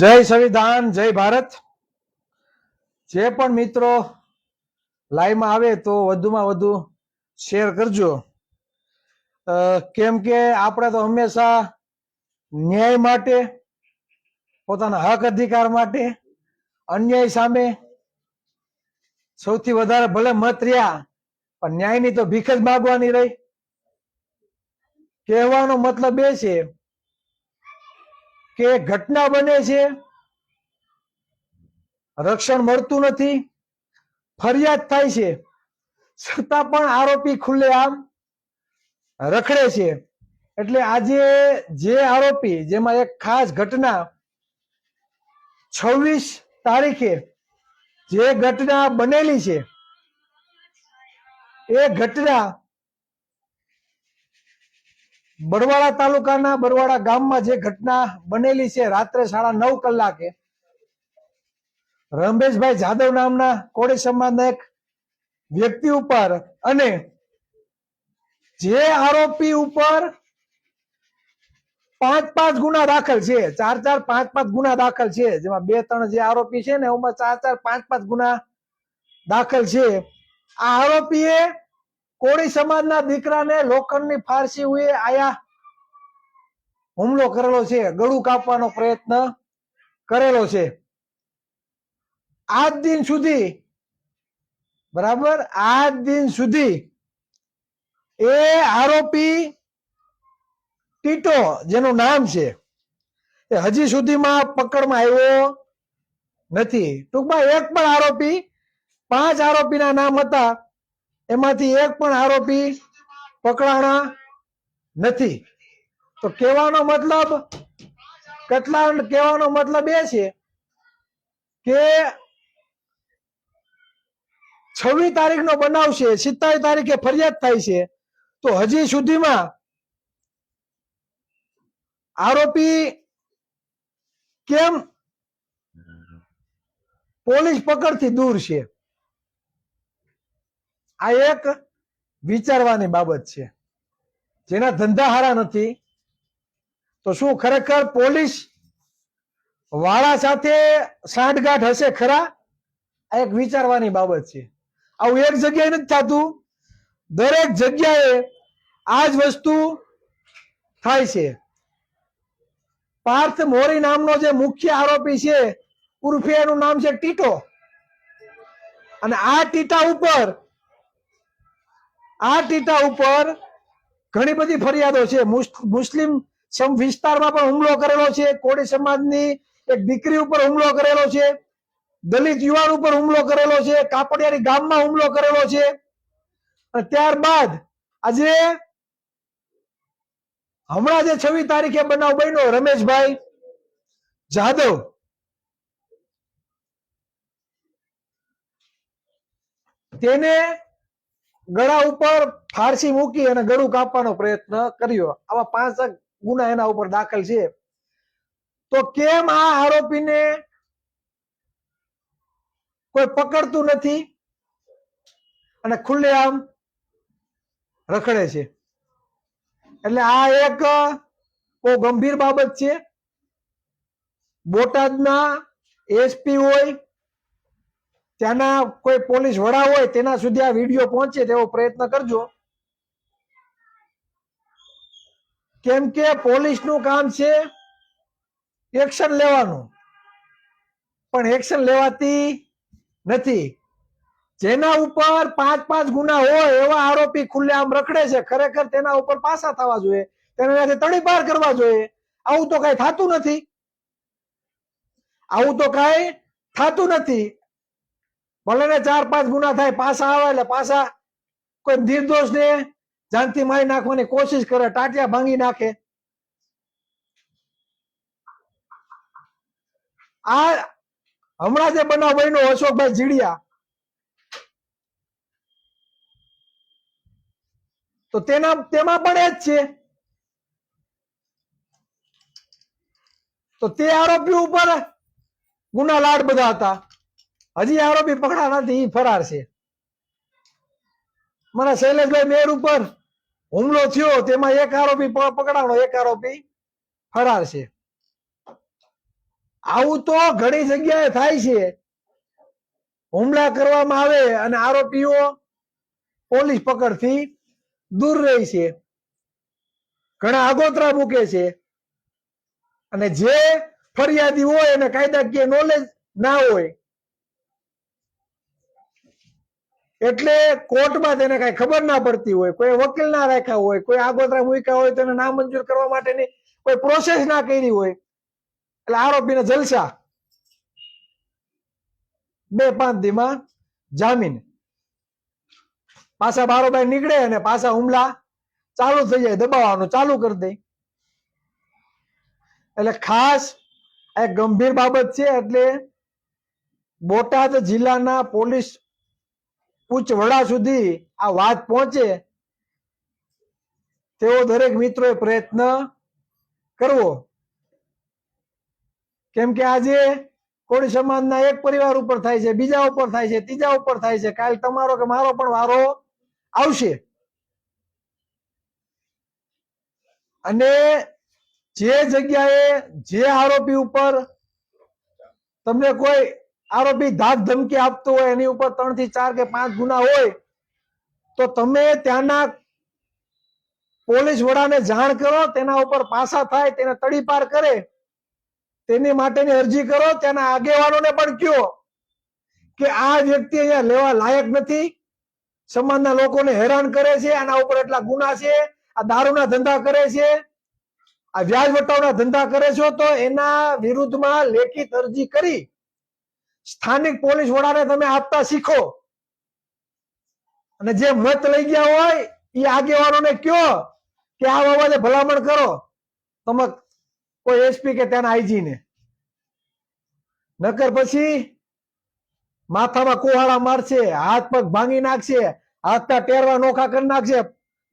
જય સંવિધાન, જય ભારત. જે પણ મિત્રો લાઈવમાં આવે તો વધુમાં વધુ શેર કરજો, કેમ કે આપણે તો હંમેશા ન્યાય માટે, પોતાના હક અધિકાર માટે, અન્યાય સામે સૌથી વધારે ભલે મત રહ્યા પણ ન્યાયની તો ભીખ જ માગવાની રહી. કહેવાનો મતલબ એ છે કે ઘટના બને છે, રક્ષણ મળતું નથી, ફરિયાદ થાય છે, છતાં પણ આરોપી ખુલ્લેઆમ રખડે છે. એટલે આજે જે આરોપી, જેમાં એક ખાસ ઘટના 26 તારીખે જે ઘટના બનેલી છે, એ ઘટના બરવાળા તાલુકાના બરવાળા ગામમાં જે ઘટના બનેલી છે, રાત્રે 9:30 કલાકે રમેશભાઈ જાદવ નામના કોળી સમાજના એક વ્યક્તિ ઉપર અને જે આરોપી ઉપર 5-5 ગુના દાખલ છે, 4-4, 5-5 ગુના દાખલ છે, જેમાં 2-3 જે આરોપી છે ને એમાં 4-4, 5-5 ગુના દાખલ છે. આ આરોપીએ કોળી સમાજના દીકરાને લોખંડની ફારસી ઉએ આયા હુમલો કરેલો છે, ગળું કાપવાનો પ્રયત્ન કરેલો છે. આજ દિન સુધી, બરાબર, આજ દિન સુધી એ આરોપી ટીટો જેનું નામ છે એ હજી સુધીમાં પકડમાં આવ્યો નથી. ટૂંકમાં એક પણ આરોપી, 5 આરોપીના નામ હતા, એમાંથી એક પણ આરોપી પકડાણા નથી. તો કહેવાનો મતલબ એ છે કે 26 તારીખનો બનાવ છે, 27 તારીખે ફરિયાદ થાય છે, તો હજી સુધીમાં આરોપી કેમ પોલીસ પકડથી દૂર છે? આ એક વિચારવાની બાબત છે. જેના ધંધા હારા નથી તો શું ખરેખર પોલીસ વાળા સાથે સાંઠગાંઠ હશે ખરા? આ એક વિચારવાની બાબત છે. આવું એક જગ્યાએ નથી થતું, દરેક જગ્યાએ આ જ વસ્તુ થાય છે. પાર્થ મોરી નામનો જે મુખ્ય આરોપી છે, ઉર્ફે એનું નામ છે ટીટો, અને આ ટીટા ઉપર ઘણી બધી ફરિયાદો છે. મુસ્લિમ વિસ્તારમાં પણ હુમલો કરેલો છે, કોળી સમાજની એક દીકરી ઉપર હુમલો કરેલો છે, દલિત યુવાન ઉપર હુમલો કરેલો છે, કાપડિયાની ગામમાં હુમલો કરેલો છે. અને ત્યારબાદ આજે હમણાં જે 26 તારીખે બનાવ બન્યો, રમેશભાઈ જાદવ, તેને ગળા ઉપર ફારસી મૂકી અને ગળું કાપવાનો પ્રયત્ન કર્યો. આવા 5 ગુના એના ઉપર દાખલ છે. તો કેમ આ આરોપીને કોઈ પકડતું નથી અને ખુલ્લેઆમ રખડે છે? એટલે આ એક બહુ ગંભીર બાબત છે. બોટાદના એસપી હોય, ત્યાંના કોઈ પોલીસ વડા હોય, તેના સુધી આ વિડીયો પહોંચે તેવો પ્રયત્ન કરજો, કેમ કે પોલીસનું કામ છે એક્શન લેવાનું, પણ એક્શન લેવાતી નથી. જેના ઉપર 5-5 ગુના હોય એવા આરોપી ખુલ્લેઆમ રખડે છે. ખરેખર તેના ઉપર પાસા થવા જોઈએ, તેને તડીપાર કરવા જોઈએ. આવું તો કઈ થતું નથી. ભલે ને 4-5 ગુના થાય, પાસા આવે એટલે પાસા કોઈ નિર્દોષ ને જાનથી મારી નાખવાની કોશિશ કરે, ટાટિયા ભાંગી નાખે. આ હમણાં જે બનાવ બન્યો અશોકભાઈ જીડિયા, તો તેમાં પણ એ જ છે. તો તે આરોપી ઉપર ગુના લાડ બધા હતા, હજી આરોપી પકડા નથી, ફરાર છે. મને શૈલેષભાઈ મેર ઉપર હુમલો થયો, તેમાં એક આરોપી પકડાણો, એક આરોપી ફરાર છે. આવું તો ઘણી જગ્યાએ થાય છે. હુમલા કરવામાં આવે અને આરોપીઓ પોલીસ પકડથી દૂર રહે છે, ઘણા આગોતરા મૂકે છે, અને જે ફરિયાદી હોય એને કાયદાકીય નોલેજ ના હોય એટલે કોર્ટમાં તેને કઈ ખબર ના પડતી હોય, કોઈ વકીલ ના રાખ્યા હોય, કોઈ આગોતરા મૂક્યા હોય તો એને નામંજૂર કરવા માટેની કોઈ પ્રોસેસ ના કરી હોય એટલે આરોપીને જલસા, 2-5 દીમાં જામીન, પાછા બારોબાર નીકળે અને પાછા હુમલા ચાલુ થઈ જાય, દબાવવાનું ચાલુ કરી દે. એટલે ખાસ આ એક ગંભીર બાબત છે. એટલે બોટાદ જિલ્લાના પોલીસ ઉચ્ચ વડા સુધી આ વાત પહોંચે તેવો દરેક મિત્રોએ પ્રયત્ન કરવો. કેમ કે આજે કોળી સમાજના એક પરિવાર ઉપર થાય છે, બીજા ઉપર થાય છે, ત્રીજા ઉપર થાય છે, કાલ તમારો કે મારો પણ વારો આવશે. અને જે જગ્યાએ જે આરોપી ઉપર તમને કોઈ આરોપી ધાક ધમકી આપતો હોય, એની ઉપર 3 થી 4 કે 5 ગુના હોય, તો તમે ત્યાંના પોલીસ વડાને જાણ કરો, તેના ઉપર પાસા થાય, તેને તડીપાર કરે, તેની માટેની અરજી કરો. ત્યાંના આગેવાનોને પણ કહો કે આ વ્યક્તિ અહીંયા લેવા લાયક નથી, સમાજના લોકોને હેરાન કરે છે, આના ઉપર એટલા ગુના છે, આ દારૂના ધંધા કરે છે, આ વ્યાજ વટાવના ધંધા કરે છો, તો એના વિરુદ્ધમાં લેખિત અરજી કરી સ્થાનિક પોલીસ વડાને તમે આપતા શીખો. અને જે મત લઈ ગયા હોય એ આગેવાનોને કહો કે આ બાબતે ભલામણ કરો તમે કોઈ એસપી કે ત્યાંના આઈજી ને. નકર પછી માથામાં કુહાડા મારશે, હાથ પગ ભાંગી નાખશે, હાથના ટેરવા નોખા કરી નાખશે,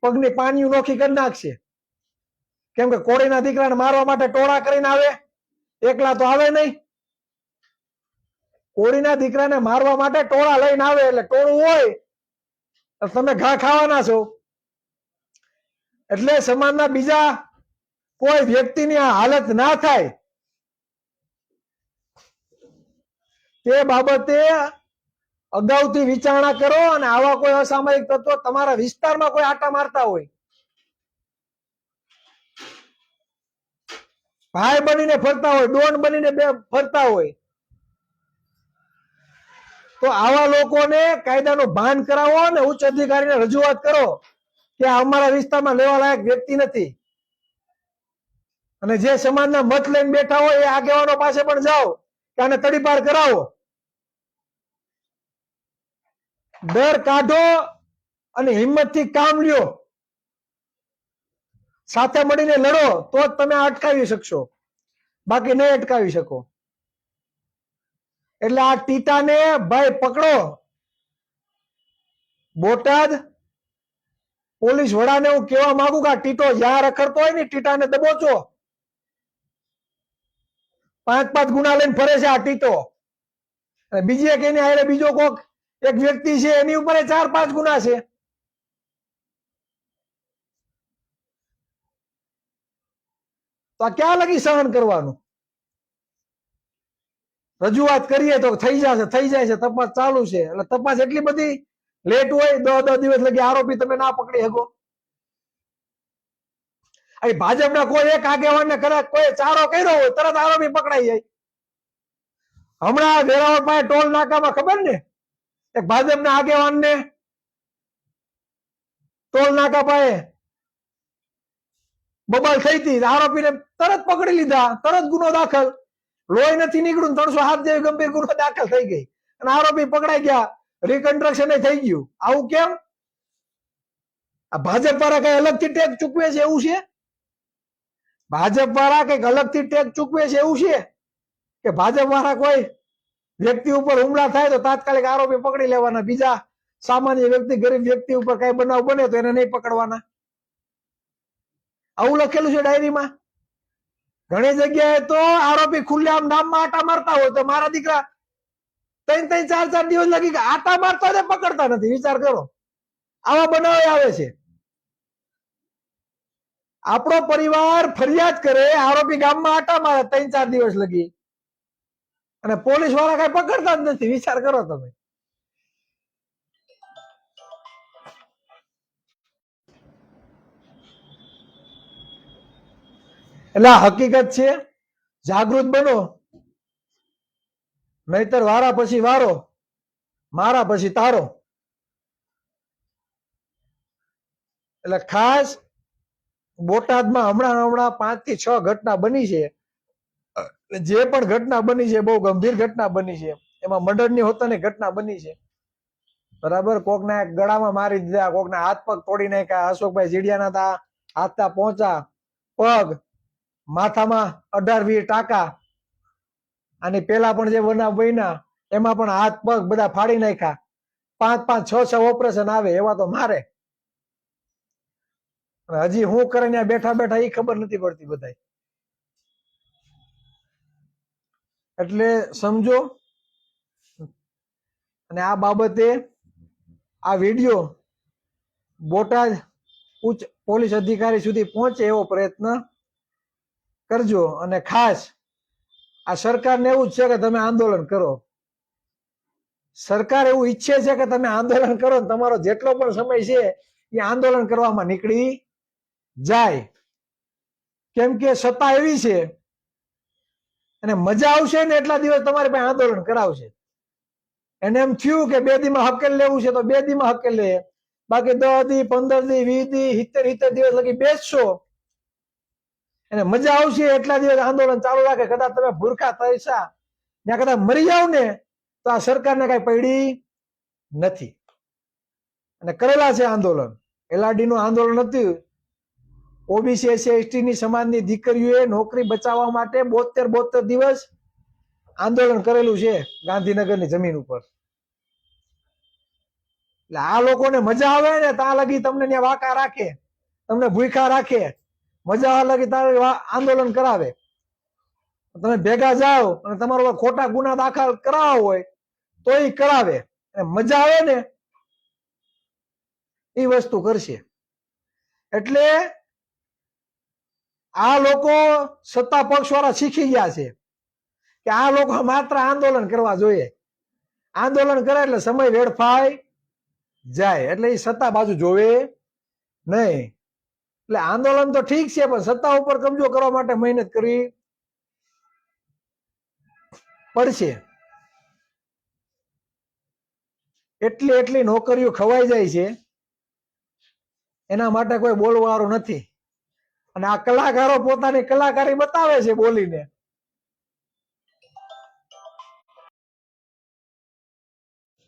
પગની પાણીઓ નોખી કરી નાખશે. કેમ કે કોળીના દીકરાને મારવા માટે ટોળા કરીને આવે, એકલા તો આવે નહીં. કોળીના દીકરાને મારવા માટે ટોળા લઈને આવે, એટલે ટોળું હોય તમે ઘા ખાવાના છો. એટલે સમાજના બીજા કોઈ વ્યક્તિની આ હાલત ના થાય તે બાબતે અગાઉથી વિચારણા કરો. અને આવા કોઈ અસામાજિક તત્વો તમારા વિસ્તારમાં કોઈ આટા મારતા હોય, ભાઈ બનીને ફરતા હોય, ડોન બનીને ફરતા હોય, તો આવા લોકોને કાયદાનું ભાન કરાવો અને ઉચ્ચ અધિકારીને રજૂઆત કરો કે અમારા વિસ્તારમાં લેવા લાયક વ્યક્તિ નથી. અને જે સમાજના મત લઈને બેઠા હોય એ આગેવાનો પાસે પણ જાઓ કે આને તડીપાર કરાવો. ડર કાઢો અને હિંમતથી કામ લ્યો, સાથે મળીને લડો, તો જ તમે અટકાવી શકશો, બાકી નહીં અટકાવી શકો. એટલે આ ટીટાને ભાઈ પકડો. બોટાદ પોલીસ વડાને હું કહેવા માંગુ કે આ ટીટો જ્યાં રખડતો હોય ને ટીટાને દબોચો. 5-5 ગુના લઈને ફરે છે આ ટીટો. અને બીજી એક એની હારે બીજો કોક એક વ્યક્તિ છે એની ઉપર 4-5 ગુના છે. તો આ ક્યાં લગી સહન કરવાનું? રજૂઆત કરીએ તો થઈ જાય છે, તપાસ ચાલુ છે. એટલે તપાસ એટલી બધી લેટ હોય, 10 દિવસ લગી આરોપી તમે ના પકડી શકો. અહીં ભાજપના કોઈ એક આગેવાનને કદાચ કોઈ ચારો કર્યો હોય, તરત આરોપી પકડાઈ જાય. હમણાં વેરાવળ પાસે ટોલ નાકામાં ખબર ને એક ભાજપના આગેવાનને ટોલ નાકા પાસે બબાલ થઈ હતી, આરોપીને તરત પકડી લીધા, તરત ગુનો દાખલ. લોહી નથી નીકળ્યું, 307 જેવી ગંભીર ગુનો દાખલ થઈ ગઈ અને આરોપી પકડાઈ ગયા, રિકન્સ્ટ્રક્શન થઈ ગયું. આવું કેમ? આ ભાજપ વાળા કઈ અલગથી ટેક્સ ચૂકવે છે એવું છે? ભાજપ વાળા કઈક અલગથી ટેક્સ ચૂકવે છે એવું છે કે ભાજપ વાળા કોઈ વ્યક્તિ ઉપર હુમલા થાય તો તાત્કાલિક આરોપી પકડી લેવાના, બીજા સામાન્ય વ્યક્તિ, ગરીબ વ્યક્તિ ઉપર કઈ બનાવ બને તો એને નહીં પકડવાના? આવું લખેલું છે ડાયરીમાં. ઘણી જગ્યાએ તો આરોપી ખુલ્લેઆમ નામમાં આટા મારતા હોય તો મારા દીકરા 3-4 દિવસ લગી આટા મારતા હોય પકડતા નથી. વિચાર કરો, આવા બનાવ આવે છે. આપણો પરિવાર ફરિયાદ કરે, આરોપી ગામમાં આટા મારે 3-4 દિવસ લગી, અને પોલીસ વાળા કઈ પકડતા જ નથી. વિચાર કરો તમે. એટલે આ હકીકત છે. જાગૃત બનો, નહીતર વારા પછી વારો, મારા પછી તારો. એટલે ખાસ બોટાદમાં હમણાં 5 થી 6 ઘટના બની છે. જે પણ ઘટના બની છે બહુ ગંભીર ઘટના બની છે. એમાં મર્ડરની હોતાની ઘટના બની છે. બરાબર. કોકના ગળામાં મારી દીધા, કોકના હાથ પગ તોડી નાખ્યા. અશોકભાઈ જીડિયાના તા હાથતા પહોંચા, પગ માથામાં 18-20 ટાંકા. અને પેલા પણ જે બનાવ બન્યા એમાં પણ હાથ પગ બધા ફાડી નાખ્યા. 5-5, 6-6 ઓપરેશન આવે એવા તો મારે. હજી હું કરે ત્યાં બેઠા બેઠા એ ખબર નથી પડતી બધાય. એટલે સમજો. અને આ બાબતે આ વિડીયો બોટાદ ઉચ્ચ પોલીસ અધિકારી સુધી પહોંચે એવો પ્રયત્ન કરજો. અને ખાસ આ સરકારને એવું જ છે કે તમે આંદોલન કરો. સરકાર એવું ઈચ્છે છે કે તમે આંદોલન કરો, તમારો જેટલો પણ સમય છે એ આંદોલન કરવામાં નીકળી જાય. કેમ કે સત્તા એવી છે અને મજા આવશે ને એટલા દિવસ તમારી પાસે આંદોલન કરાવશે. એને એમ થયું કે 2 દીમાં હકેલ લેવું છે તો 2 દીમાં હકેલ લે. બાકી 10 દી, 15 દી, 20 દી, 70 દિવસ લગી બેસશો. એને મજા આવશે એટલા દિવસ આંદોલન ચાલુ રાખે. કદાચ તમે ભૂરખા તૈસા ત્યાં કદાચ મરી જાવ ને તો આ સરકારને કઈ પડી નથી. અને કરેલા છે આંદોલન. એલઆરડી નું આંદોલન હતું. ઓબીસી એસસી એસટી ની સમાજની દીકરીઓએ નોકરી બચાવવા માટે 72 દિવસ આંદોલન કરેલું છે ગાંધીનગરની જમીન ઉપર. એટલે આ લોકોને મજા આવે ને ત્યાં લગી તમને ત્યાં વાંકા રાખે, તમને ભૂખા રાખે. મજા આવે લગી તારે આંદોલન કરાવે. તમે ભેગા જાઓ અને તમારો ખોટા ગુના દાખલ કરાવવા હોય તો એ કરાવે. મજા આવે ને એ વસ્તુ કરશે. એટલે આ લોકો સત્તા પક્ષ વાળા શીખી ગયા છે કે આ લોકો માત્ર આંદોલન કરવા જોઈએ. આંદોલન કરે એટલે સમય વેડફાય જાય. એટલે એ સત્તા બાજુ જોવે નહીં. એટલે આંદોલન તો ઠીક છે પણ સત્તા ઉપર કબજો કરવા માટે મહેનત કરવી પડશે. એટલી નોકરીઓ ખવાઈ જાય છે એના માટે કોઈ બોલવાળું નથી. અને આ કલાકારો પોતાની કલાકારી બતાવે છે બોલીને.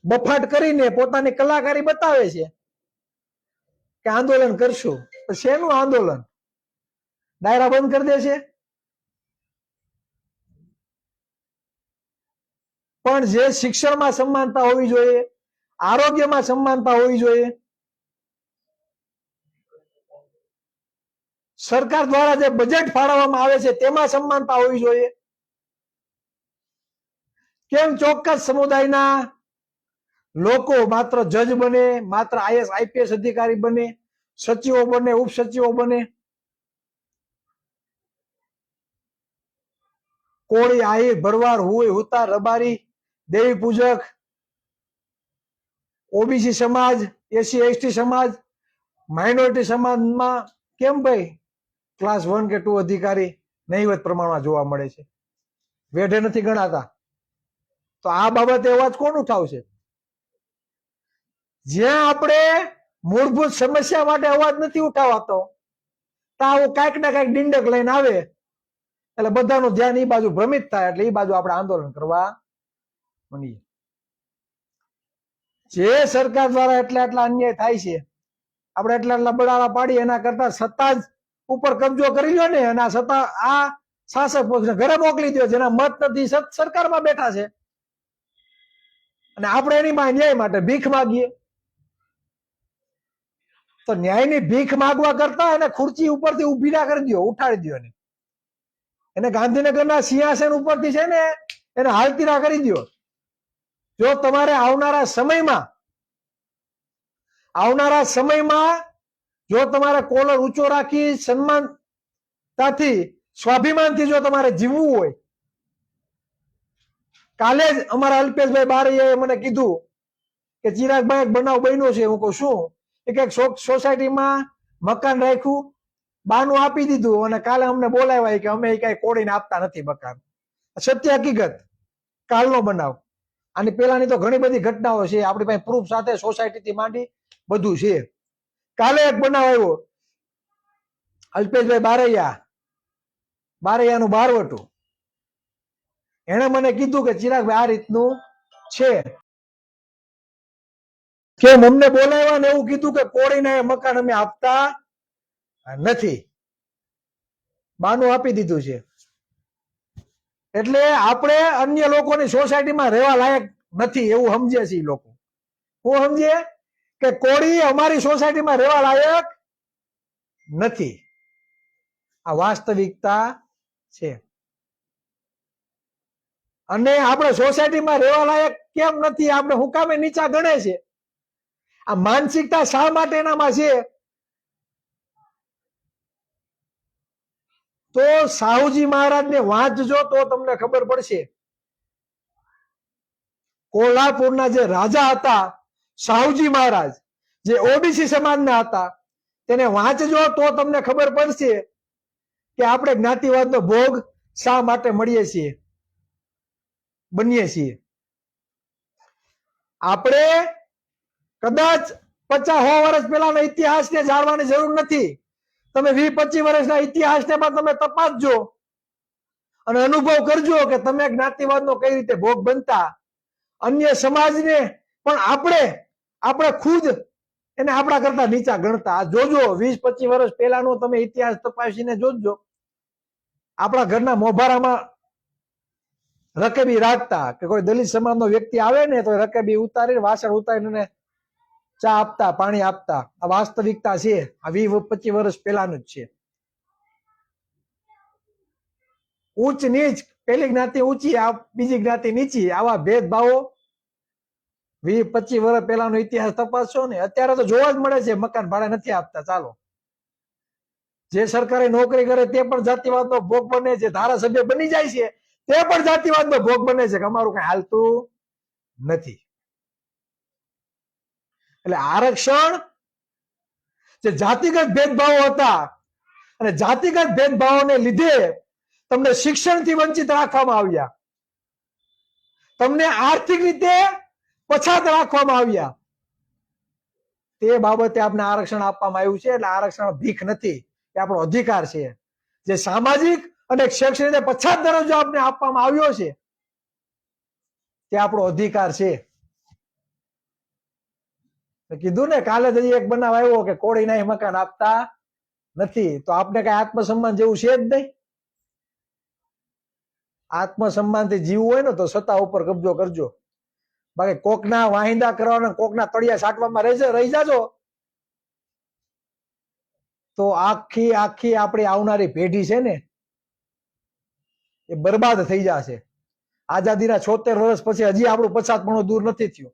બફાટ કરીને પોતાની કલાકારી બતાવે છે કે આંદોલન કરશું. શેનું આંદોલન? ડાયરા બંધ કરી દેશે. પણ જે શિક્ષણમાં સમાનતા હોવી જોઈએ, આરોગ્યમાં સમાનતા હોવી જોઈએ, સરકાર દ્વારા જે બજેટ ફાળવવામાં આવે છે તેમાં સમાનતા હોવી જોઈએ. કેમ ચોક્કસ સમુદાયના લોકો માત્ર જજ બને, માત્ર આઈએસ આઈપીએસ અધિકારી બને, સચિવો બને, ઉપસચિવો બને? કોળી, આહિર, ભરવાડ, હુઈ, હુતાર, રબારી, દેવી પૂજક, ઓબીસી સમાજ, એસસી એસટી સમાજ, માઇનોરિટી સમાજમાં કેમ ભાઈ ક્લાસ 1 કે 2 અધિકારી નહીવત પ્રમાણમાં જોવા મળે છે, વેઢે નથી ગણાતા? તો આ બાબતે અવાજ કોણ ઉઠાવશે? જ્યાં આપણે મૂળભૂત સમસ્યા માટે અવાજ નથી ઉઠાવાતો ત્યાં આવું કાંઈક ને કાંઈક ડિંડક લઈને આવે એટલે બધાનું ધ્યાન એ બાજુ ભ્રમિત થાય. એટલે એ બાજુ આપણે આંદોલન કરવા માંડીએ. જે સરકાર દ્વારા એટલા અન્યાય થાય છે, આપણે એટલા બડાડા પાડી એના કરતા સત્તા જ ઉપર કબજો કરી લ્યો ને. અને આ સત્તા આ શાસક પક્ષને ઘરે મોકલી દો જેના મત નથી, સરકારમાં બેઠા છે. અને આપણે એની માં ન્યાય માટે ભીખ માગીએ. તો ન્યાયની ભીખ માગવા કરતા એને ખુરચી ઉપરથી ઉભી ના કરી દો, ઉઠાડી દો. એને ગાંધીનગરના સિંહાસન ઉપરથી છે ને એને હાલતી ના કરી દો. જો તમારે આવનારા સમયમાં જો તમારે કોલર ઊંચો રાખી સન્માનતાથી સ્વાભિમાનથી જો તમારે જીવવું હોય કાલે જ અમારા અલ્પેશભાઈ બારૈયાએ મને કીધું કે ચિરાગભાઈ એક બનાવ બન્યો છે. હું કહું શું? એ કે સોસાયટીમાં મકાન રાખ્યું, બાનું આપી દીધું અને કાલે અમને બોલાવ્યા કે અમે કઈ કોડીને આપતા નથી મકાન. સત્ય હકીકત, કાલનો બનાવ. આની પેલાની તો ઘણી બધી ઘટનાઓ છે, આપણી પાસે પ્રૂફ સાથે સોસાયટીથી માંડી બધું છે. કાલે એક બનાવ આવ્યો, અલ્પેશભાઈ બારૈયાનું બારવટું. એને મને કીધું કે ચિરાગભાઈ આ રીતનું છે, કેમ અમને બોલાવ્યા ને એવું કીધું કે કોળીને મકાન અમે આપતા નથી, બાનું આપી દીધું છે. એટલે આપણે અન્ય લોકોની સોસાયટીમાં રહેવા લાયક નથી એવું સમજે છે લોકો. હું સમજે કે કોળી અમારી સોસાયટીમાં રહેવા લાયક નથી. આ વાસ્તવિકતા છે. અને આપણે સોસાયટીમાં રહેવા લાયક કેમ નથી, આપણે હું કામે નીચા ગણે છે? આ માનસિકતા શા માટે એનામાં છે? તો સાહુજી મહારાજને વાંચજો તો તમને ખબર પડશે. કોલ્હાપુરના જે રાજા હતા સાહુજી મહારાજ, જે ઓબીસી સમાજના હતા, તેને વાંચજો તો તમને ખબર પડશે કે આપણે જ્ઞાતિવાદનો ભોગ શા માટે મળીએ છીએ, બનીએ છીએ. આપણે કદાચ 50-100 વર્ષ પહેલાના ઇતિહાસને જાણવાની જરૂર નથી. તમે 20-25 વર્ષના ઇતિહાસને પણ તમે તપાસજો અને અનુભવ કરજો કે તમે જ્ઞાતિવાદનો કઈ રીતે ભોગ બનતા. અન્ય સમાજને પણ આપણે ખુદ એને આપણા કરતા નીચા ગણતા. જોજો 20-25 વર્ષ પહેલાનો તમે ઇતિહાસ તપાસીને જોજો. આપણા ઘરના મોભારામાં રકેબી રાખતા કે કોઈ દલિત સમાજનો વ્યક્તિ આવે ને તો રકેબી ઉતારીને વાસણ ઉતારીને ચા આપતા, પાણી આપતા. આ વાસ્તવિકતા છે, આ 20-25 વર્ષ પહેલાનું જ છે. ઉચ્ચ નીચ, પેલી જ્ઞાતિ ઊંચી, બીજી જ્ઞાતિ નીચી, આવા ભેદભાવો 20-25 વર્ષ પહેલાનો ઇતિહાસ તપાસશો ને. અત્યારે તો જોવા જ મળે છે મકાન ભાડે નથી આપતા. ચાલો, જે સરકારી નોકરી કરે તે પણ જાતિવાદનો ભોગ બને છે, ધારાસભ્ય બની જાય છે તે પણ જાતિવાદનો ભોગ બને છે કે અમારું કઈ હાલતું નથી. એટલે આરક્ષણ જે જાતિગત ભેદભાવો હતા અને જાતિગત ભેદભાવોને લીધે તમને શિક્ષણથી વંચિત રાખવામાં આવ્યા, તમને આર્થિક રીતે પછાત રાખવામાં આવ્યા, તે બાબતે આપણે આરક્ષણ આપવામાં આવ્યું છે. એટલે આરક્ષણ ભીખ નથી, એ આપણો અધિકાર છે. જે સામાજિક અને શૈક્ષણિક રીતે પછાત દરજ્જો આપણે આપવામાં આવ્યો છે તે આપણો અધિકાર છે. કીધું ને કાલે જ એક બનાવ આવ્યો કે કોળીના મકાન આપતા નથી. તો આપણે કઈ આત્મસન્માન જેવું છે જ નહીં. આત્મસન્માનથી જીવવું હોય ને તો સત્તા ઉપર કબજો કરજો. બાકી કોકના વાહિંદા કરવાના, કોકના તળિયા સાટવામાં રહી જાજો તો આખી આપણી આવનારી પેઢી છે ને એ બરબાદ થઈ જશે. આઝાદીના 76 વર્ષ પછી હજી આપણું પછાતપણું દૂર નથી થયું.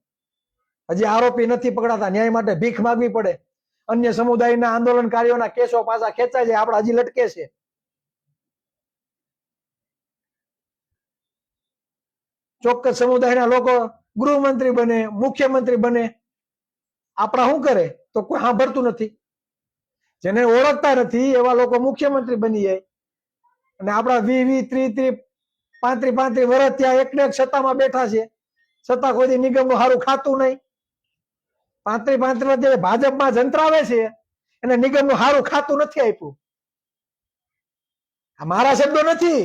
હજી આરોપી નથી પકડાતા, ન્યાય માટે ભીખ માંગવી પડે. અન્ય સમુદાયના આંદોલનકારીઓના કેસો પાછા ખેંચાય છે, આપણે હજી લટકે છે. ચોક્કસ સમુદાયના લોકો ગૃહમંત્રી બને, મુખ્યમંત્રી બને, આપણા શું કરે તો કોઈ સાંભળતું નથી. જેને ઓળખતા નથી એવા લોકો મુખ્યમંત્રી બની જાય અને આપણા 20-30 35 વર્ષ ત્યાં એકને એક સત્તામાં બેઠા છે, છતાં કોઈ નિગમનું સારું ખાતું નહીં. 35 વર્ષ જે ભાજપમાં જંતરાવે છે એને નિગમનું સારું ખાતું નથી આપ્યું. આ મારા શબ્દો નથી,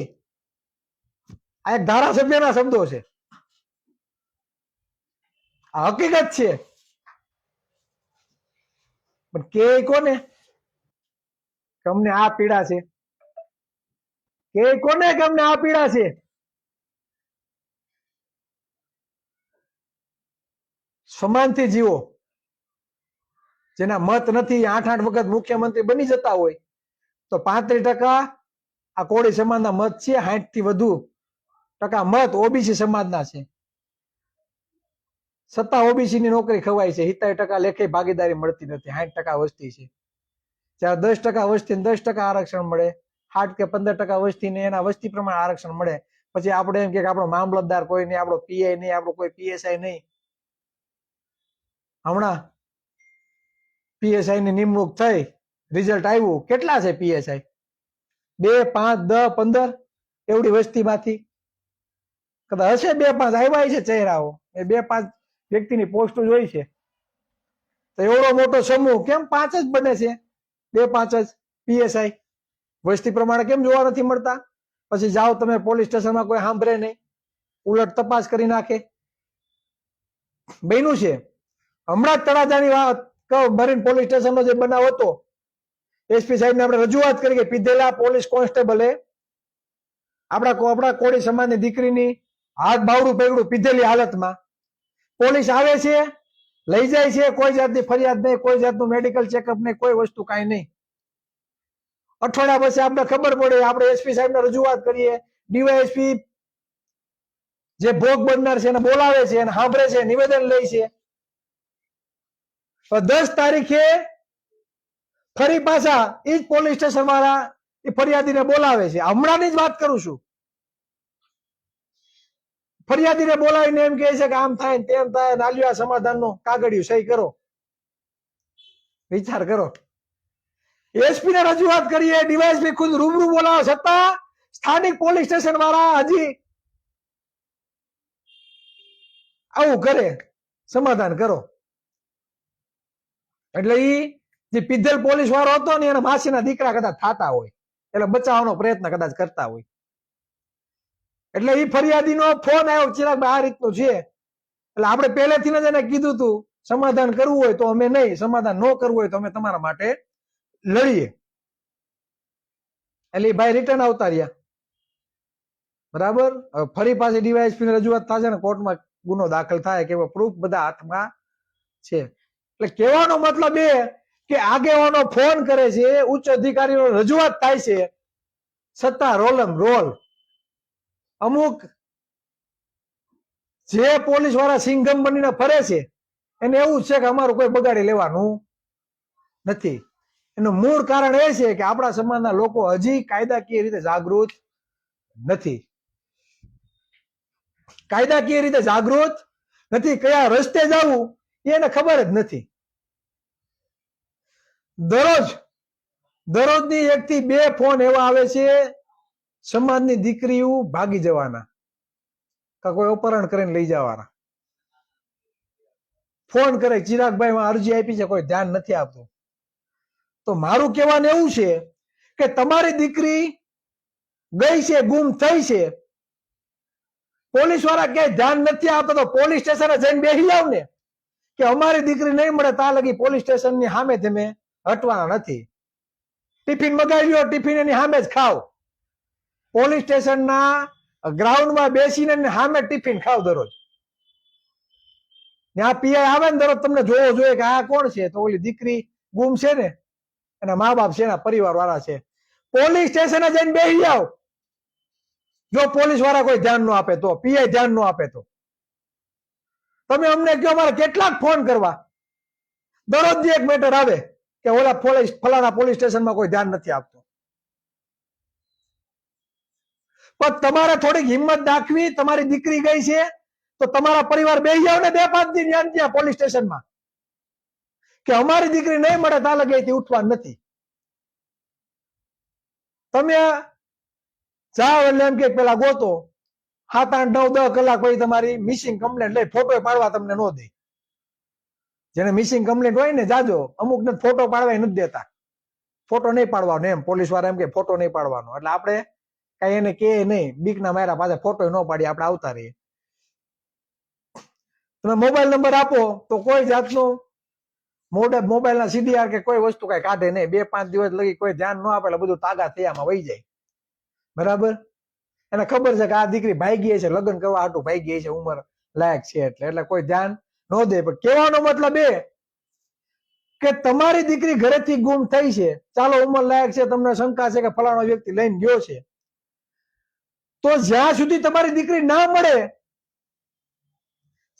આ એક ધારાસભ્યના શબ્દો છે, આ હકીકત છે. પણ કે કોને કે અમને આ પીડા છે? કે કોને કે અમને આ પીડા છે? સમાનથી જીવો. જેના મત નથી, 8 વખત મુખ્યમંત્રી બની જતા હોય તો 35% આ કોળી સમાજના મત છે, 60 થી વધુ ટકા મત ઓબીસી સમાજના છે. છતાં ઓબીસી ની નોકરી ખવાય છે, 70% લેખે ભાગીદારી મળતી નથી. 60% વસ્તી છે, જ્યારે 10% વસ્તી 10% આરક્ષણ મળે, 8 કે 15% વસ્તીને એના વસ્તી પ્રમાણે આરક્ષણ મળે. પછી આપણે એમ કે આપણો મામલતદાર કોઈ નહીં, આપણો પીઆઈ નહીં, આપણો કોઈ પીએસઆઈ નહીં. હમણાં પીએસઆઈ ની નિમણૂક થઈ, રિઝલ્ટ આવ્યું, કેટલા છે પીએસઆઈ? 2, 5, 10, 15 એવડી વસ્તીમાંથી કદાચ હશે 2, 5 આવ્યા છે ચહેરાઓ. એ 2, 5 વ્યક્તિની પોસ્ટ જ હોય છે. તો એવડો મોટો સમૂહ કેમ 5 જ બને છે? 2, 5 જ પીએસઆઈ વસ્તી પ્રમાણે કેમ જોવા નથી મળતા? પછી જાઓ તમે પોલીસ સ્ટેશનમાં, કોઈ સાંભળે નહીં, ઉલટ તપાસ કરી નાખે. બન્યું છે હમણાં જ તળાજાની વાત, મરીન પોલીસ સ્ટેશનનો જે બનાવ હતો, એસપી સાહેબને આપણે રજૂઆત કરી કે પીધેલા પોલીસ કોન્સ્ટેબલે આપણા કોળી સમાજની દીકરીની હાથ બાવડું પકડ્યું પીધેલી હાલતમાં. પોલીસ આવે છે, લઈ જાય છે, કોઈ જાતની ફરિયાદ નહીં, કોઈ જાતનું મેડિકલ ચેકઅપ નહીં, કોઈ વસ્તુ કાંઈ નહીં. અઠવાડિયા પછી આપણે ખબર પડે, આપણે એસપી સાહેબને રજૂઆત કરીએ, ડીવાયએસપી જે ભોગ બનનાર છે એને બોલાવે છે, એને સાંભળે છે, નિવેદન લે છે. 10 તારીખે ફરી પાછા એ જ પોલીસ સ્ટેશન વાળા એ ફરિયાદીને બોલાવે છે. હમણાંની જ વાત કરું છું. ફરિયાદીને બોલાવીને એમ કહે છે કે આમ થાય તેમ થાય, નાલિયા સમાધાનનો કાગળિયું સહી કરો. વિચાર કરો. એસપી ને રજૂઆત કરીએ, ડીવાયએસપી ખુદ રૂબરૂ બોલાવે, છતાં સ્થાનિક પોલીસ સ્ટેશન વાળા હજી આવું કરે, સમાધાન કરો. એટલે ઈ જે પીધેલ પોલીસ વાળો હતો ને એના માસીના દીકરા કદાચ થતા હોય, એટલે બચાવવાનો પ્રયત્ન કદાચ કરતા હોય. એટલે ઈ ફરિયાદીનો ફોન આવ્યો, ચિરાગભાઈ આ રીતનું છે. એટલે આપણે પહેલેથી જ એને કીધું હતું સમાધાન કરવું હોય તો અમે નહીં, સમાધાન ન કરવું હોય તો અમે તમારા માટે લડીએ. એટલે ભાઈ રિટર્ન આવતા રહ્યા. બરાબર. ફરી પાછી ડીવાયએસપી ની રજૂઆત થશે ને કોર્ટમાં ગુનો દાખલ થાય કે પ્રૂફ બધા હાથમાં છે. એટલે કહેવાનો મતલબ એ કે આગેવાનો ફોન કરે છે, ઉચ્ચ અધિકારીઓ રજૂઆત થાય છે, છતાં રોલમ રોલ અમુક જે પોલીસ વાળા સિંઘમ બનીને ફરે છે એને એવું છે કે અમારું કોઈ બગાડી લેવાનું નથી. એનું મૂળ કારણ એ છે કે આપણા સમાજના લોકો હજી કાયદાકીય રીતે જાગૃત નથી. કાયદાકીય રીતે જાગૃત નથી. કયા રસ્તે જવું એને ખબર જ નથી. દરરોજની 1 થી 2 ફોન એવા આવે છે સમાજની દીકરીઓ ભાગી જવાના, કે કોઈ અપહરણ કરીને લઈ જવાના. ફોન કરે, ચિરાગભાઈ માં અરજી આપી છે, કોઈ ધ્યાન નથી આપતું. તો મારું કહેવાનું એવું છે કે તમારી દીકરી ગઈ છે, ગુમ થઈ છે, પોલીસ વાળા ક્યાંય ધ્યાન નથી આપતા, તો પોલીસ સ્ટેશને જઈને બેસી જાવ ને કે અમારી દીકરી નહીં મળે ત્યાં લગી પોલીસ સ્ટેશનની સામે તમે હટવાના નથી. ટિફિન મગાવી લો, ટિફિન એની સામે જ ખાવ. પોલીસ સ્ટેશનના ગ્રાઉન્ડમાં બેસીને સામે ટિફિન ખાવ દરરોજ. ત્યાં પીઆઈ આવે ને દરરોજ તમને જોવો જોઈએ કે આ કોણ છે, તો ઓલી દીકરી ગુમ છે ને, એના મા બાપ છે, એના પરિવાર વાળા છે. પોલીસ સ્ટેશને જઈને બેસી જાવ. જો પોલીસ વાળા કોઈ ધ્યાન ન આપે તો, પીઆઈ ધ્યાન ન આપે તો તમે અમને કહો અમારે કેટલાક ફોન કરવા. દરરોજ એક મેટર આવે કે ઓલા ફલાણા પોલીસ સ્ટેશનમાં કોઈ ધ્યાન નથી આપતું. પણ તમારે થોડીક હિંમત દાખવી. તમારી દીકરી ગઈ છે તો તમારા પરિવાર બેસી જાવ ને 2-5 દિન ત્યાં પોલીસ સ્ટેશનમાં કે અમારી દીકરી નહીં મળે ત્યાં લગે એથી ઉઠવાનું નથી. તમે જાઓ એટલે એમ કે પેલા ગોતો 7, 8, 9, 10 કલાક પછી તમારી મિસિંગ કમ્પ્લેન્ટ લઈ ફોટો પાડવા તમને ન દે. જેને મિસિંગ કમ્પ્લેન્ટ હોય ને જાજો, અમુક ને ફોટો પાડવા નથી દેતા. ફોટો નહીં પાડવાનો એમ પોલીસ વાળા એમ કે ફોટો નહીં પાડવાનો. એટલે આપણે કઈ એને કે નહીં, બીકના માર્યા પાછા ફોટો ન પાડી આપણે આવતા રહીએ. તમે મોબાઈલ નંબર આપો તો કોઈ જાતનું મોબાઈલના સીડીઆર કે કોઈ વસ્તુ કઈ કાઢે નહીં. 2-5 દિવસ લગી કોઈ ધ્યાન ન આપે એટલે બધું તાગા થયામાં વહી જાય. બરાબર. એને ખબર છે કે આ દીકરી ભાગી છે, લગ્ન કરવા હાટું ભાગી છે, ઉંમર લાયક છે, એટલે કોઈ ધ્યાન ન દે. પણ કહેવાનો મતલબ એ કે તમારી દીકરી ઘરેથી ગુમ થઈ છે, ચાલો ઉંમર લાયક છે, તમને શંકા છે કે ફલાણો વ્યક્તિ લઈને ગયો છે, તો જ્યાં સુધી તમારી દીકરી ના મળે,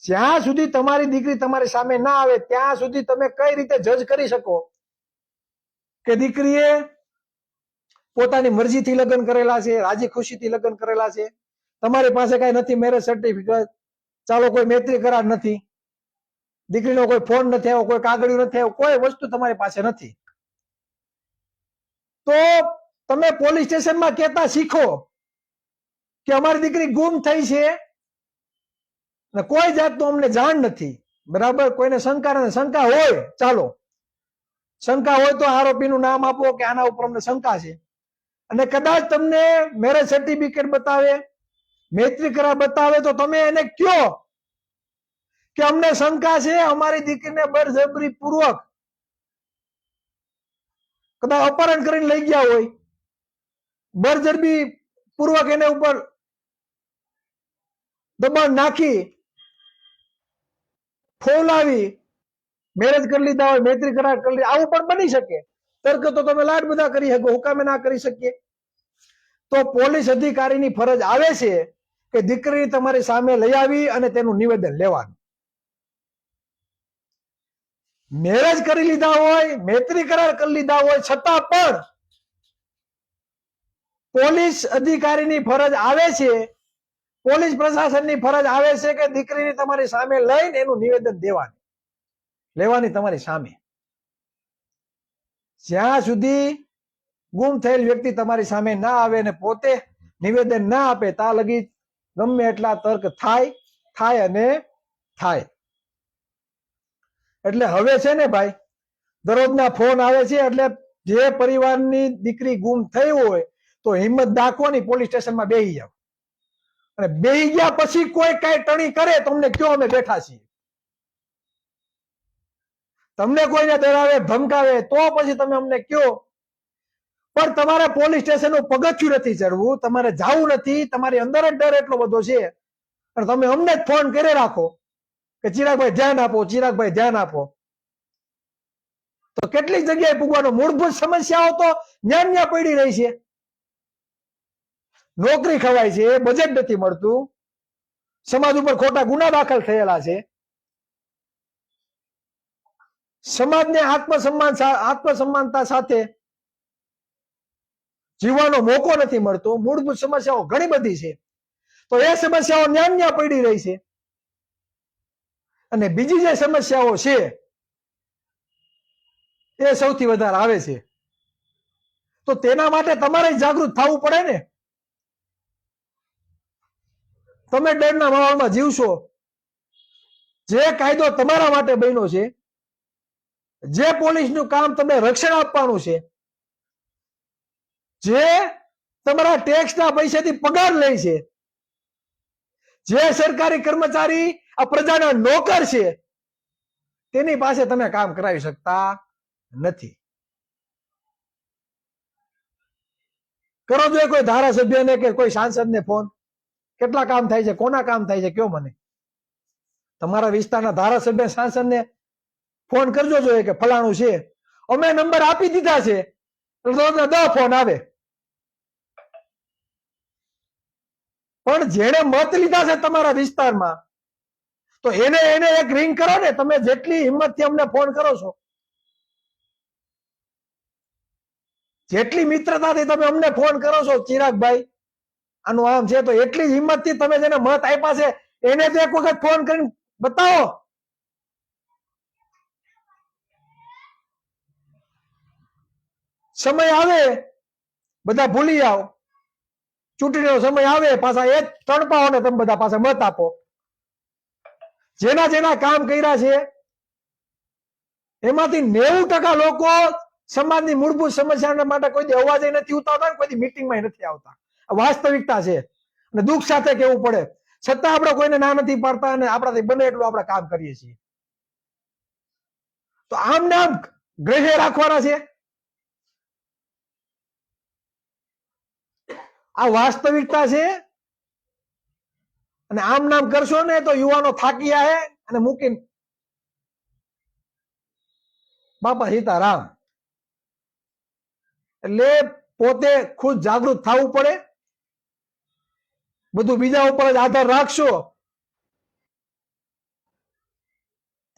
જ્યાં સુધી તમારી દીકરી તમારી સામે ના આવે ત્યાં સુધી તમે કઈ રીતે જજ કરી શકો કે દીકરીએ પોતાની મરજીથી લગ્ન કરેલા છે, રાજી ખુશીથી લગ્ન કરેલા છે, તમારી પાસે કઈ નથી મેરેજ સર્ટિફિકેટ, ચાલો કોઈ મૈત્રી કરાર નથી, દીકરીનો કોઈ ફોન નથી આવ્યો, કોઈ કાગળિયું નથી આવ્યો, કોઈ વસ્તુ તમારી પાસે નથી, તો તમે પોલીસ સ્ટેશનમાં કહેતા શીખો કે અમારી દીકરી ગુમ થઈ છે ને કોઈ જાતનું અમને જાણ નથી. બરાબર, કોઈને શંકા હોય, ચાલો શંકા હોય તો આરોપીનું નામ આપો કે આના ઉપર અમને શંકા છે, અને કદાચ તમને મેરેજ સર્ટિફિકેટ બતાવે, મૈત્રી કરાર બતાવે, તો તમે એને કયો કે અમને શંકા છે, અમારી દીકરીને બળજબરી પૂર્વક કદાચ અપહરણ કરીને લઈ ગયા હોય, બળજબરી પૂર્વક એને ઉપર દબાણ નાખી ફોલાવી મેરેજ કરી લીધા હોય, મૈત્રી કરાર કરી લીધા, આવું પણ બની શકે. તર્ક તો તમે લાડ બધા કરી શકો, હુકામે ના કરી શકીએ? તો પોલીસ અધિકારીની ફરજ આવે છે કે દીકરી તમારી સામે લઈ આવી અને તેનું નિવેદન લેવાનું. મેરેજ કરી લીધા હોય, મૈત્રી કરાર કરી લીધા હોય, છતાં પણ પોલીસ અધિકારીની ફરજ આવે છે, પોલીસ પ્રશાસનની ફરજ આવે છે કે દીકરીને તમારી સામે લઈને એનું નિવેદન લેવાની તમારી સામે. જ્યાં સુધી ગુમ થયેલ વ્યક્તિ તમારી સામે ના આવે ને પોતે નિવેદન ના આપે, ત્યાં લગી ગમે એટલા તર્ક થાય અને થાય. એટલે હવે છે ને ભાઈ, દરરોજના ફોન આવે છે, એટલે જે પરિવારની દીકરી ગુમ થઈ હોય તો હિંમત દાખવાની, પોલીસ સ્ટેશનમાં બેસી જાવ, અને બેસી ગયા પછી કોઈ કઈ ટણી કરે તમને કયો અમે બેઠા છીએ. તમને કોઈને ડરાવે ધમકાવે તો પછી તમે અમને કયો, પણ તમારે પોલીસ સ્ટેશનનું પગથિયું નથી ચડવું, તમારે જવું નથી, તમારી અંદર જ ડર એટલો બધો છે, અને તમે અમને જ ફોન કરી રાખો કે ચિરાગભાઈ ધ્યાન આપો, ચિરાગભાઈ ધ્યાન આપો. તો કેટલીક જગ્યાએ પૂગવાનો, મૂળભૂત સમસ્યાઓ તો ન્યા પડી રહી છે. નોકરી ખવાય છે, બજેટ નથી મળતું, સમાજ ઉપર ખોટા ગુના દાખલ થયેલા છે, સમાજને આત્મસન્માનતા સાથે જીવવાનો મોકો નથી મળતો, મૂળભૂત સમસ્યાઓ ઘણી બધી છે. તો એ સમસ્યાઓ ન્યા પડી રહી છે. અને બીજી જે સમસ્યાઓ છે એ સૌથી વધારે આવે છે. તો તેના માટે તમારે જાગૃત થવું પડે ને. તમે ડરના માહોલમાં જીવશો, જે કાયદો તમારા માટે બન્યો છે, જે પોલીસનું કામ તમને રક્ષણ આપવાનું છે, જે તમારા ટેક્સના પૈસાથી પગાર લે છે, જે સરકારી કર્મચારી આ પ્રજાના નોકર છે, તેની પાસે તમે કામ કરાવી શકતા નથી. કરો જોઈએ કોઈ ધારાસભ્યને કે કોઈ સાંસદને ફોન, કેટલા કામ થાય છે, કોના કામ થાય છે, કયો મને. તમારા વિસ્તારના ધારાસભ્ય સાંસદને ફોન કરજો જોઈએ કે ફલાણું છે, અમે નંબર આપી દીધા છે, 10 ફોન આવે. પણ જેણે મત લીધા છે તમારા વિસ્તારમાં, તો એને એક રિંગ કરો ને. તમે જેટલી હિંમતથી અમને ફોન કરો છો, જેટલી મિત્રતાથી તમે અમને ફોન કરો છો, ચિરાગભાઈ આનું આમ છે, તો એટલી હિંમતથી તમે જેને મત આપ્યા છે એને તો એક વખત ફોન કરીને બતાવો. સમય આવે બધા ભૂલી જાઓ, ચૂંટણીનો સમય આવે પાછા એ જ તણપાઓને તમે બધા પાછા મત આપો. જેના કામ કર્યા છે એમાંથી 90% લોકો સમાજની મૂળભૂત સમસ્યા માટે કોઈ અવાજ નથી ઉઠાવતા, કોઈ મીટિંગમાં નથી આવતા. વાસ્તવિકતા છે, અને દુઃખ સાથે કહેવું પડે. છતાં આપણે કોઈને ના નથી પાડતા, અને આપણાથી બને એટલું આપણે કામ કરીએ છીએ. તો આમ ને આમ ગ્રહે રાખવાના છે. આ વાસ્તવિકતા છે, અને આમ નામ કરશો ને તો યુવાનો થાકી આવે અને મૂકીને બાપા સીતારામ. એટલે પોતે ખુદ જાગૃત થવું પડે. બધું બીજા ઉપર જ આધાર રાખશો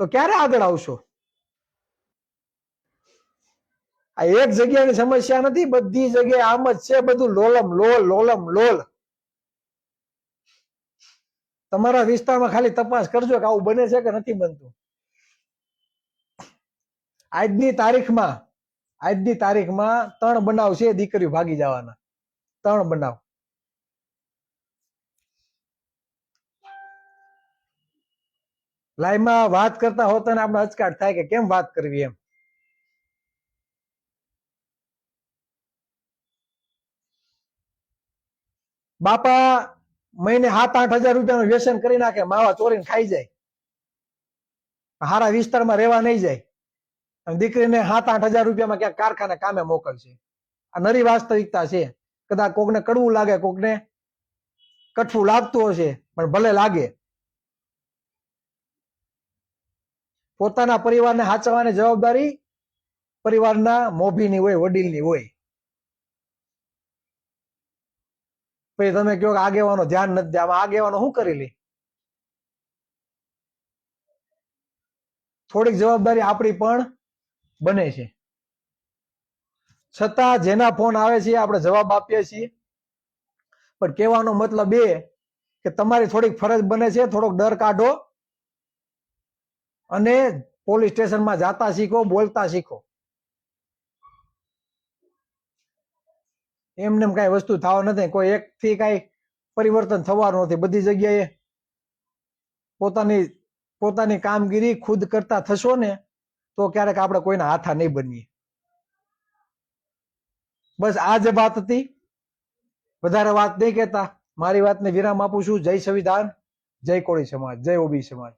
તો ક્યારે આગળ આવશો? આ એક જગ્યાની સમસ્યા નથી, બધી જગ્યાએ આમ જ છે. બધું લોલમ લોલ લોલમ લોલ. તમારા વિસ્તારમાં ખાલી તપાસ કરજો કે આવું બને છે કે નથી બનતું. આજની તારીખમાં 3 બનાવ છે દીકરીઓ ભાગી જવાના. 3 બનાવ. લાઈવમાં વાત કરતા હોતા ને આપણે અચકાટ થાય કે કેમ વાત કરવી એમ. બાપા મહિને 7-8 હજાર રૂપિયાનું વ્યસન કરી નાખે, માવા ચોરીને ખાઈ જાય, હારા વિસ્તારમાં રહેવા નહીં જાય, અને દીકરીને 7-8 હજાર રૂપિયામાં ક્યાંક કારખાને કામે મોકલશે. આ નરી વાસ્તવિકતા છે. કદાચ કોકને કડવું લાગે, કોકને કટફું લાગતું હશે, પણ ભલે લાગે. પોતાના પરિવારને સાચવવાની જવાબદારી પરિવારના મોભીની હોય, વડીલની હોય. પછી તમે કહો કે આગેવાનો ધ્યાન નથી દે, આમાં આગેવાનો શું કરી લે? થોડીક જવાબદારી આપણી પણ બને છે. છતાં જેના ફોન આવે છે આપણે જવાબ આપીએ છીએ, પણ કહેવાનો મતલબ એ કે તમારી થોડીક ફરજ બને છે, થોડોક ડર કાઢો અને પોલીસ સ્ટેશનમાં જાતા શીખો, બોલતા શીખો. એમને કઈ વસ્તુ થવા નથી, કોઈ એક થી કઈ પરિવર્તન થવાનું નથી. બધી જગ્યાએ પોતાની કામગીરી ખુદ કરતા થશો ને તો ક્યારેક આપણે કોઈના હાથા નહીં બનીએ. બસ આ જ વાત હતી, વધારે વાત નહીં કહેતા મારી વાતને વિરામ આપું છું. જય સંવિધાન, જય કોળી સમાજ, જય ઓબી સમાજ.